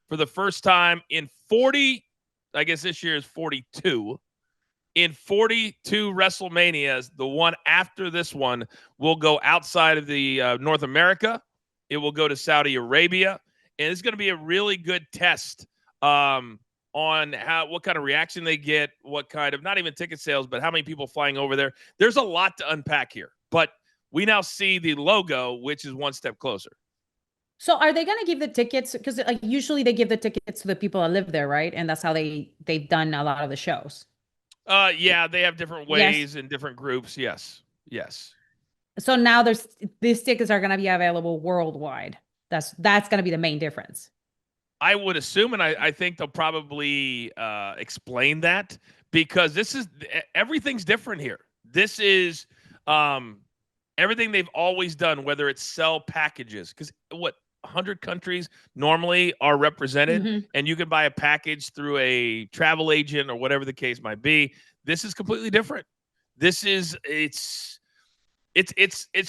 for the first time in 40, I guess this year is 42. In 42 WrestleManias, the one after this one will go outside of the North America. It will go to Saudi Arabia. And it's going to be a really good test on what kind of reaction they get, what kind of, not even ticket sales, but how many people flying over there. There's a lot to unpack here. But we now see the logo, which is one step closer. So are they going to give the tickets? Because usually they give the tickets to the people that live there, right? And that's how they've done a lot of the shows. Yeah, they have different ways and different groups. Yes. So now these tickets are going to be available worldwide. That's going to be the main difference. I would assume, and I think they'll probably explain that, because everything's different here. This is everything they've always done, whether it's sell packages, because 100 countries normally are represented, and you can buy a package through a travel agent or whatever the case might be. This is completely different. It's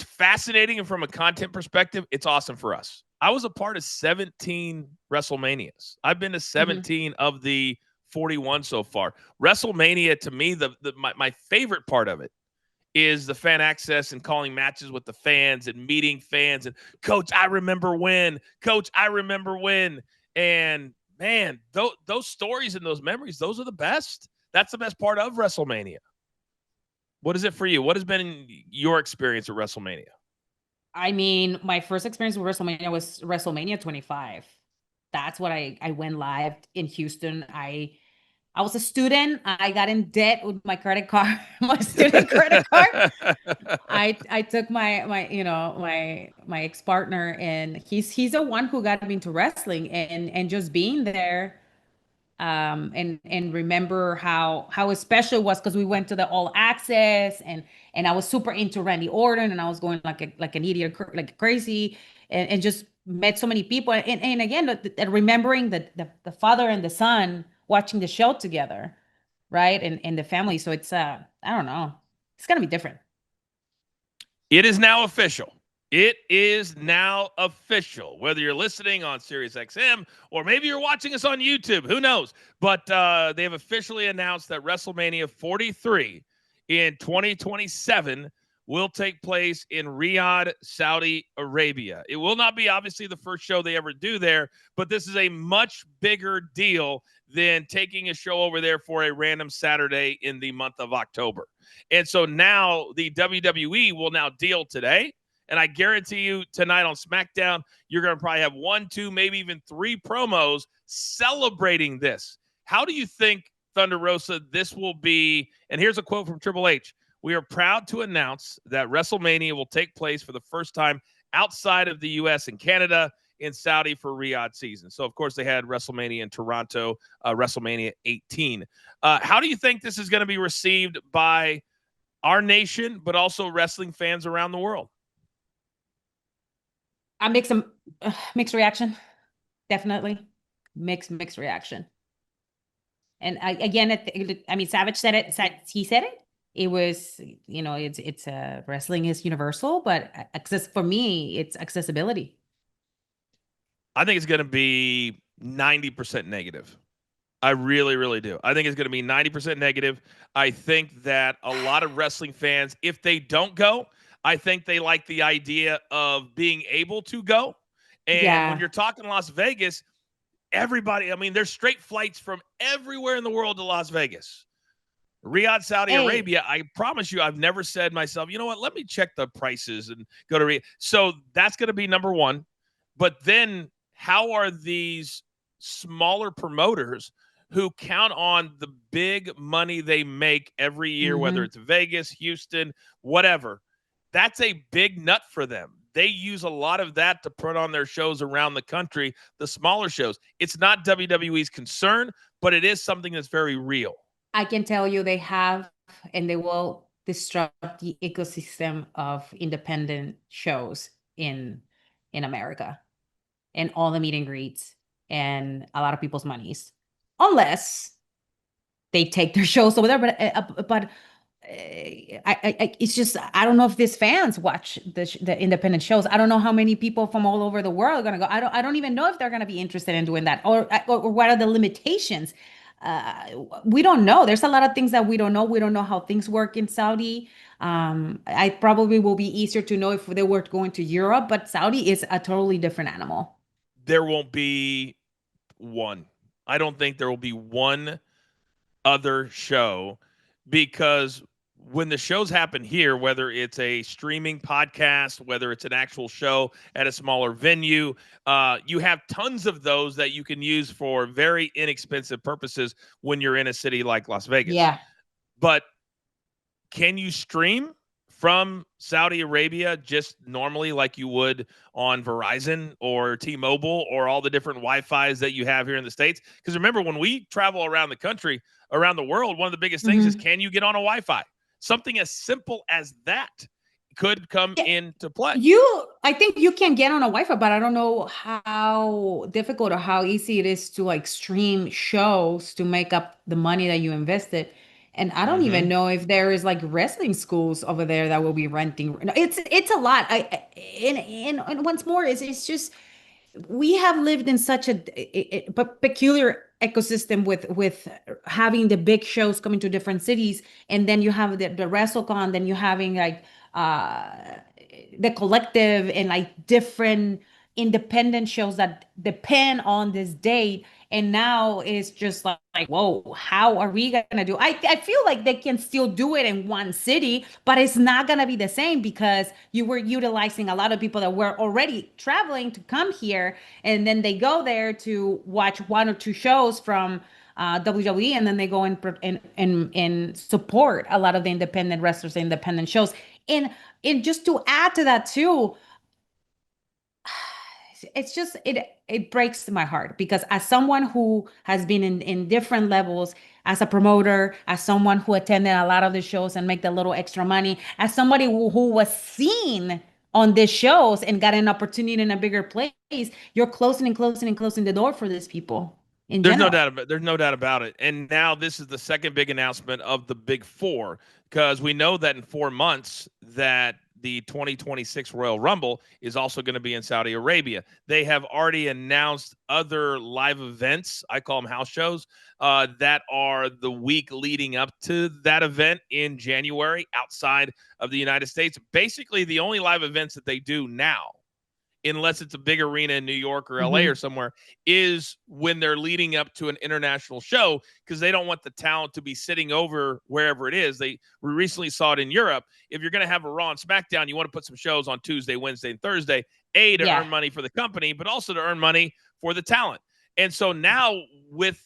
fascinating, and from a content perspective, it's awesome for us. I was a part of 17 WrestleManias. I've been to 17 of the 41 so far. WrestleMania, to me, my favorite part of it is the fan access and calling matches with the fans and meeting fans and Coach, I remember when. And man, those stories and those memories, those are the best. That's the best part of WrestleMania. What is it for you? What has been your experience at WrestleMania? I mean, my first experience with WrestleMania was WrestleMania 25. That's what I went live in Houston. I was a student. I got in debt with my credit card, my student credit card. I took my ex-partner, and he's the one who got me into wrestling, and just being there, and remember how special it was, because we went to the All Access, and I was super into Randy Orton, and I was going like an idiot, like crazy, and just met so many people, and again, remembering the father and the son watching the show together, right, and the family. So it's I don't know, it's gonna be different. It is now official. It is now official. Whether you're listening on SiriusXM or maybe you're watching us on YouTube, who knows? But they have officially announced that WrestleMania 43 in 2027 will take place in Riyadh, Saudi Arabia. It will not be obviously the first show they ever do there, but this is a much bigger deal than taking a show over there for a random Saturday in the month of October. And so now the WWE will now deal today. And I guarantee you tonight on SmackDown, you're going to probably have 1, 2, maybe even 3 promos celebrating this. How do you think, Thunder Rosa, this will be? And here's a quote from Triple H. We are proud to announce that WrestleMania will take place for the first time outside of the U.S. and Canada in Saudi for Riyadh season. So, of course, they had WrestleMania in Toronto, WrestleMania 18. How do you think this is going to be received by our nation, but also wrestling fans around the world? I make some mixed reaction. Definitely mixed reaction. And I mean, Savage said it. He said it. It was, it's wrestling is universal, but for me, it's accessibility. I think it's going to be 90% negative. I really, really do. I think it's going to be 90% negative. I think that a lot of wrestling fans, if they don't go, I think they like the idea of being able to go. And when you're talking Las Vegas, everybody, I mean, there's straight flights from everywhere in the world to Las Vegas. Riyadh, Saudi Arabia, I promise you, I've never said myself, you know what, let me check the prices and go to Riyadh. So that's going to be number one. But then how are these smaller promoters who count on the big money they make every year, whether it's Vegas, Houston, whatever, that's a big nut for them. They use a lot of that to put on their shows around the country, the smaller shows. It's not WWE's concern, but it is something that's very real. I can tell you they have, and they will disrupt the ecosystem of independent shows in America, and all the meet and greets and a lot of people's monies, unless they take their shows over there. But it's just I don't know if these fans watch the independent shows. I don't know how many people from all over the world are gonna go. I don't even know if they're gonna be interested in doing that, or what are the limitations. We don't know. There's a lot of things that we don't know. We don't know how things work in Saudi. I probably will be easier to know if they were going to Europe, but Saudi is a totally different animal. There won't be one. I don't think there will be one other show, because when the shows happen here, whether it's a streaming podcast, whether it's an actual show at a smaller venue, you have tons of those that you can use for very inexpensive purposes when you're in a city like Las Vegas. Yeah. But can you stream from Saudi Arabia just normally like you would on Verizon or T-Mobile or all the different Wi-Fis that you have here in the States? Because remember, when we travel around the country, around the world, one of the biggest things is, can you get on a Wi-Fi? Something as simple as that could come into play. I think you can get on a Wi-Fi, but I don't know how difficult or how easy it is to like stream shows to make up the money that you invested. And I don't even know if there is like wrestling schools over there that will be renting. It's a lot. And once more, it's just we have lived in such a peculiar ecosystem with having the big shows coming to different cities, and then you have the WrestleCon, then you're having like uh the collective and like different independent shows that depend on this date. And now it's just like, whoa, how are we gonna do? I feel like they can still do it in one city, but it's not gonna be the same because you were utilizing a lot of people that were already traveling to come here, and then they go there to watch one or two shows from WWE, and then they go and support a lot of the independent wrestlers, independent shows. And just to add to that too, it's just it breaks my heart because as someone who has been in different levels, as a promoter, as someone who attended a lot of the shows and make the little extra money, as somebody who was seen on these shows and got an opportunity in a bigger place, you're closing and closing and closing the door for these people in There's no general. doubt about it. There's no doubt about it. And now this is the second big announcement of the big four, because we know that in 4 months that the 2026 Royal Rumble is also going to be in Saudi Arabia. They have already announced other live events, I call them house shows, that are the week leading up to that event in January outside of the United States. Basically, the only live events that they do now, unless it's a big arena in New York or LA or somewhere, is when they're leading up to an international show, because they don't want the talent to be sitting over wherever it is. We recently saw it in Europe. If you're going to have a Raw and SmackDown, you want to put some shows on Tuesday, Wednesday, and Thursday, to Yeah. earn money for the company, but also to earn money for the talent. And so now with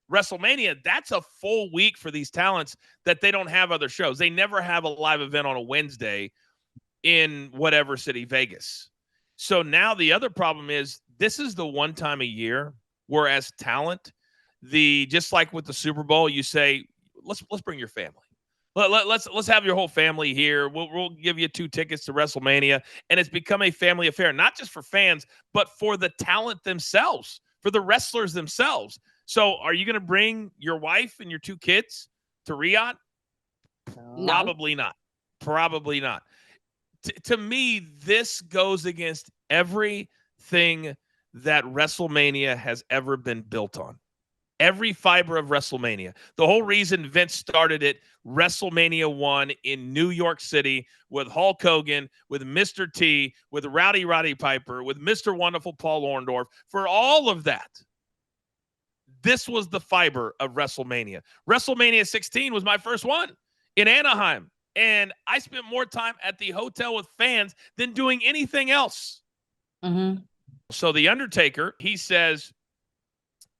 WrestleMania, that's a full week for these talents that they don't have other shows. They never have a live event on a Wednesday in whatever city, Vegas. So now the other problem is this is the one time a year where, as talent, just like with the Super Bowl, you say, let's bring your family. Let's have your whole family here. We'll give you 2 tickets to WrestleMania, and it's become a family affair, not just for fans, but for the talent themselves, for the wrestlers themselves. So, are you going to bring your wife and your 2 kids to Riyadh? No. Probably not. Probably not. To me, this goes against everything that WrestleMania has ever been built on. Every fiber of WrestleMania. The whole reason Vince started it, WrestleMania 1 in New York City with Hulk Hogan, with Mr. T, with Rowdy Roddy Piper, with Mr. Wonderful Paul Orndorff. For all of that, this was the fiber of WrestleMania. WrestleMania 16 was my first one in Anaheim. And I spent more time at the hotel with fans than doing anything else. So The Undertaker, he says,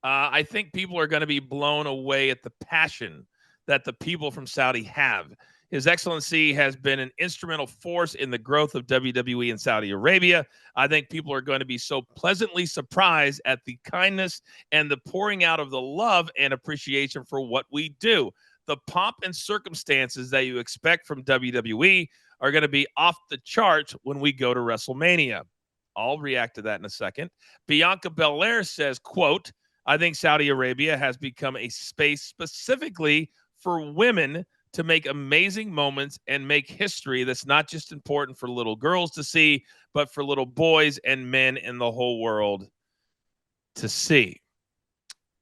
I think people are going to be blown away at the passion that the people from Saudi have. His Excellency has been an instrumental force in the growth of WWE in Saudi Arabia. I think people are going to be so pleasantly surprised at the kindness and the pouring out of the love and appreciation for what we do. The pomp and circumstances that you expect from WWE are going to be off the charts when we go to WrestleMania. I'll react to that in a second. Bianca Belair says, quote, I think Saudi Arabia has become a space specifically for women to make amazing moments and make history that's not just important for little girls to see, but for little boys and men in the whole world to see.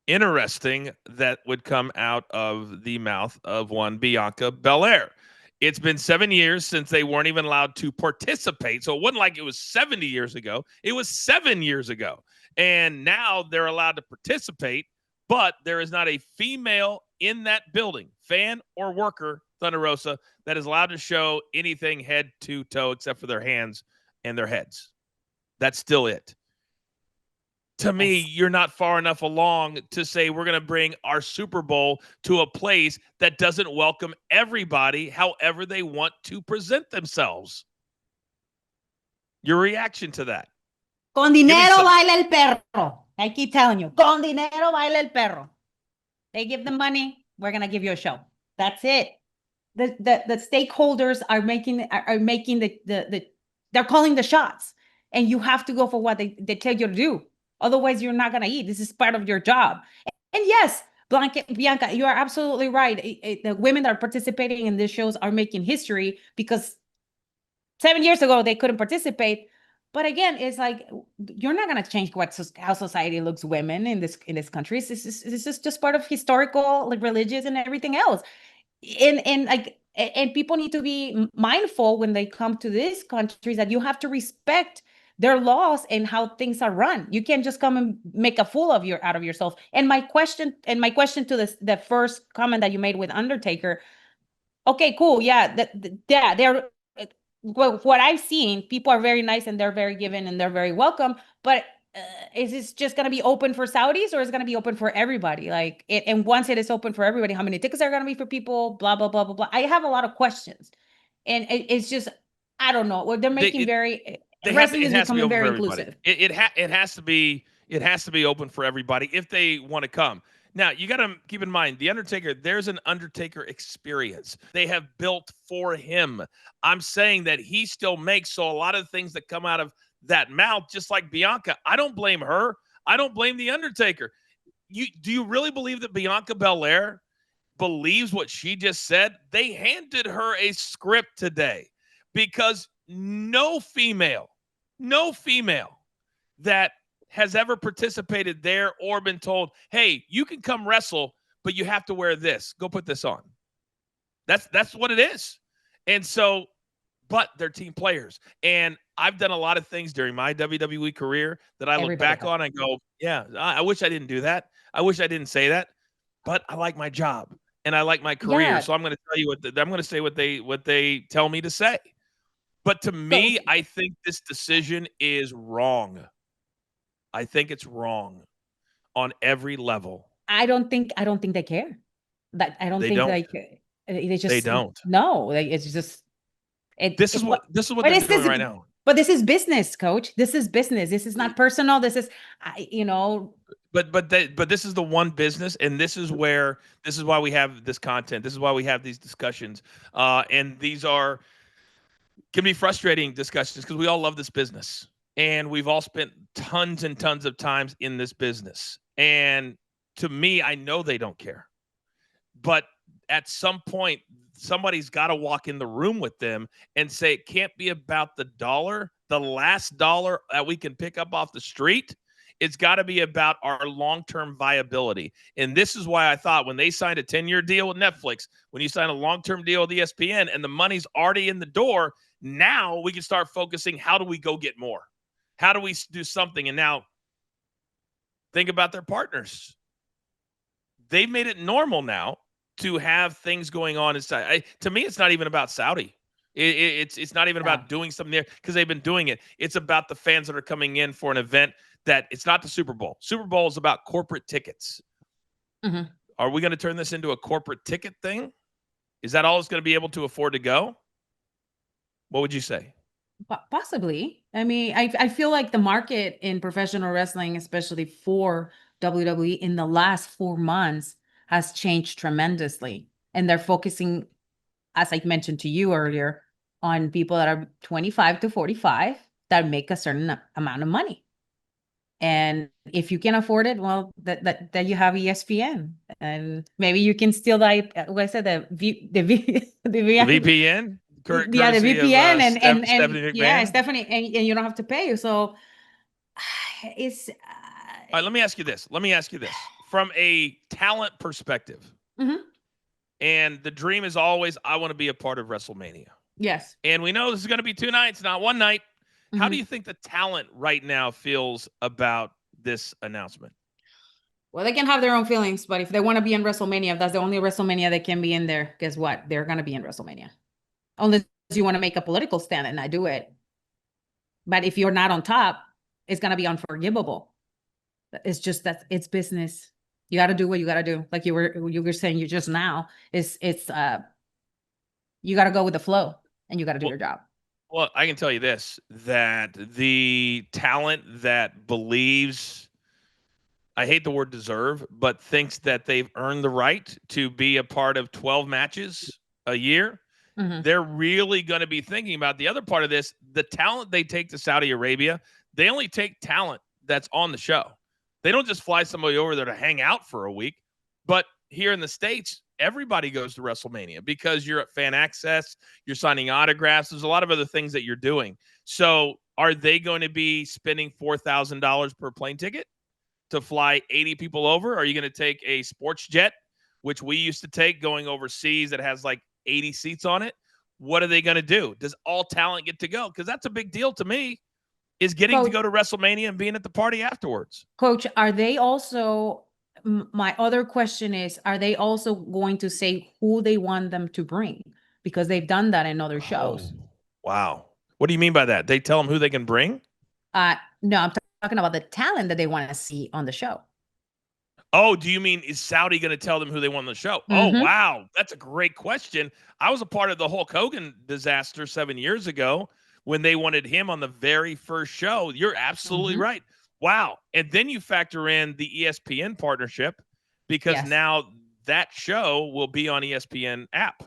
Interesting that would come out of the mouth of one Bianca Belair. It's been 7 years since they weren't even allowed to participate. So it wasn't like it was 70 years ago. It was 7 years ago. And now they're allowed to participate, but there is not a female in that building, fan or worker, Thunder Rosa, that is allowed to show anything head to toe except for their hands and their heads. That's still it. To me, you're not far enough along to say we're going to bring our Super Bowl to a place that doesn't welcome everybody however they want to present themselves. Your reaction to that? Con dinero baila el perro. I keep telling you, con dinero baila el perro. They give the money, we're going to give you a show. That's it. The stakeholders are making they're calling the shots, and you have to go for what they tell you to do. Otherwise, you're not going to eat. This is part of your job. And yes, Bianca, you are absolutely right. The women that are participating in these shows are making history because 7 years ago, they couldn't participate. But again, it's like, you're not going to change how society looks women in this country. This is just part of historical, like, religious and everything else. And people need to be mindful when they come to these countries that you have to respect their laws and how things are run. You can't just come and make a fool out of yourself. And my question to the first comment that you made with Undertaker. Okay, cool. Yeah, they're what I've seen. People are very nice and they're very giving and they're very welcome. But is this just going to be open for Saudis, or is it going to be open for everybody? And once it is open for everybody, how many tickets are going to be for people? Blah blah blah blah blah. I have a lot of questions, and it's just, I don't know. Well, they're making wrestling is becoming very inclusive. It has to be open for everybody if they want to come. Now, you got to keep in mind, The Undertaker, there's an Undertaker experience. They have built for him. I'm saying that he still makes, so a lot of things that come out of that mouth, just like Bianca, I don't blame her. I don't blame The Undertaker. Do you really believe that Bianca Belair believes what she just said? They handed her a script today, because no female that has ever participated there or been told, hey, you can come wrestle, but you have to wear this. Go put this on. That's what it is. And so, but they're team players. And I've done a lot of things during my WWE career that I look back on and go, yeah, I wish I didn't do that. I wish I didn't say that, but I like my job and I like my career. Yeah. So I'm going to tell you I'm going to say what they tell me to say. But to me, I think this decision is wrong. I think it's wrong on every level. I don't think they care. I don't think they care. They don't. No, it's just. This is what they're doing right now. But this is business, Coach. This is business. This is not personal. This is, But this is the one business, and this is why we have this content. This is why we have these discussions, and these can be frustrating discussions because we all love this business, and we've all spent tons and tons of times in this business. And to me, I know they don't care, but at some point, somebody's got to walk in the room with them and say, it can't be about the dollar, the last dollar that we can pick up off the street. It's got to be about our long-term viability. And this is why I thought when they signed a 10-year deal with Netflix, when you sign a long-term deal with ESPN and the money's already in the door, now we can start focusing, how do we go get more? How do we do something? And now think about their partners. They've made it normal now to have things going on inside. To me, it's not even about Saudi. It's not even about doing something there because they've been doing it. It's about the fans that are coming in for an event that it's not the Super Bowl. Super Bowl is about corporate tickets. Mm-hmm. Are we going to turn this into a corporate ticket thing? Is that all it's going to be able to afford to go? What would you say? Possibly. I mean, I feel like the market in professional wrestling, especially for WWE in the last 4 months, has changed tremendously. And they're focusing, as I mentioned to you earlier, on people that are 25 to 45 that make a certain amount of money. And if you can afford it, well, that you have ESPN, and maybe you can steal what I said, The VPN, yeah, the courtesy of VPN, Stephanie yeah, McMahon. Stephanie, and you don't have to pay. So it's All right, let me ask you this. From a talent perspective, mhm. and the dream is always, I want to be a part of WrestleMania. Yes. And we know this is going to be 2 nights, not 1 night. How do Mhm. you think the talent right now feels about this announcement? Well, they can have their own feelings, but if they want to be in WrestleMania, if that's the only WrestleMania they can be in there, guess what? They're going to be in WrestleMania. Unless you want to make a political stand and not do it. But if you're not on top, it's going to be unforgivable. It's just that it's business. You got to do what you got to do. Like you were saying you just now, it's you got to go with the flow and you got to do your job. Well, I can tell you this, that the talent that believes, I hate the word deserve, but thinks that they've earned the right to be a part of 12 matches a year, they're really going to be thinking about the other part of this. The talent they take to Saudi Arabia, they only take talent that's on the show. They don't just fly somebody over there to hang out for a week. But here in the States, everybody goes to WrestleMania because you're at fan access, you're signing autographs. There's a lot of other things that you're doing. So are they going to be spending $4,000 per plane ticket to fly 80 people over? Are you going to take a sports jet, which we used to take going overseas, that has like 80 seats on it? What are they going to do? Does all talent get to go? Because that's a big deal to me, is getting to go to WrestleMania and being at the party afterwards. Coach, are they also, my other question is, are they also going to say who they want them to bring? Because they've done that in other shows. Wow. What do you mean by that? They tell them who they can bring? No, I'm talking about the talent that they want to see on the show. Oh, do you mean, is Saudi going to tell them who they want on the show? Oh, wow. That's a great question. I was a part of the Hulk Hogan disaster 7 years ago when they wanted him on the very first show. You're absolutely right. Wow. And then you factor in the ESPN partnership, because now that show will be on ESPN app.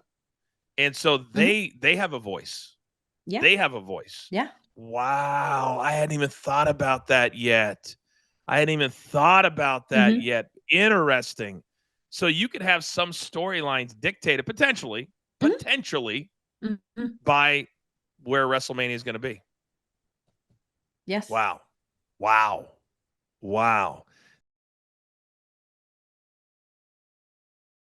And so they have a voice. Yeah. They have a voice. Yeah. Wow. I hadn't even thought about that yet. Interesting. So you could have some storylines dictated potentially by where WrestleMania is going to be. Yes. Wow.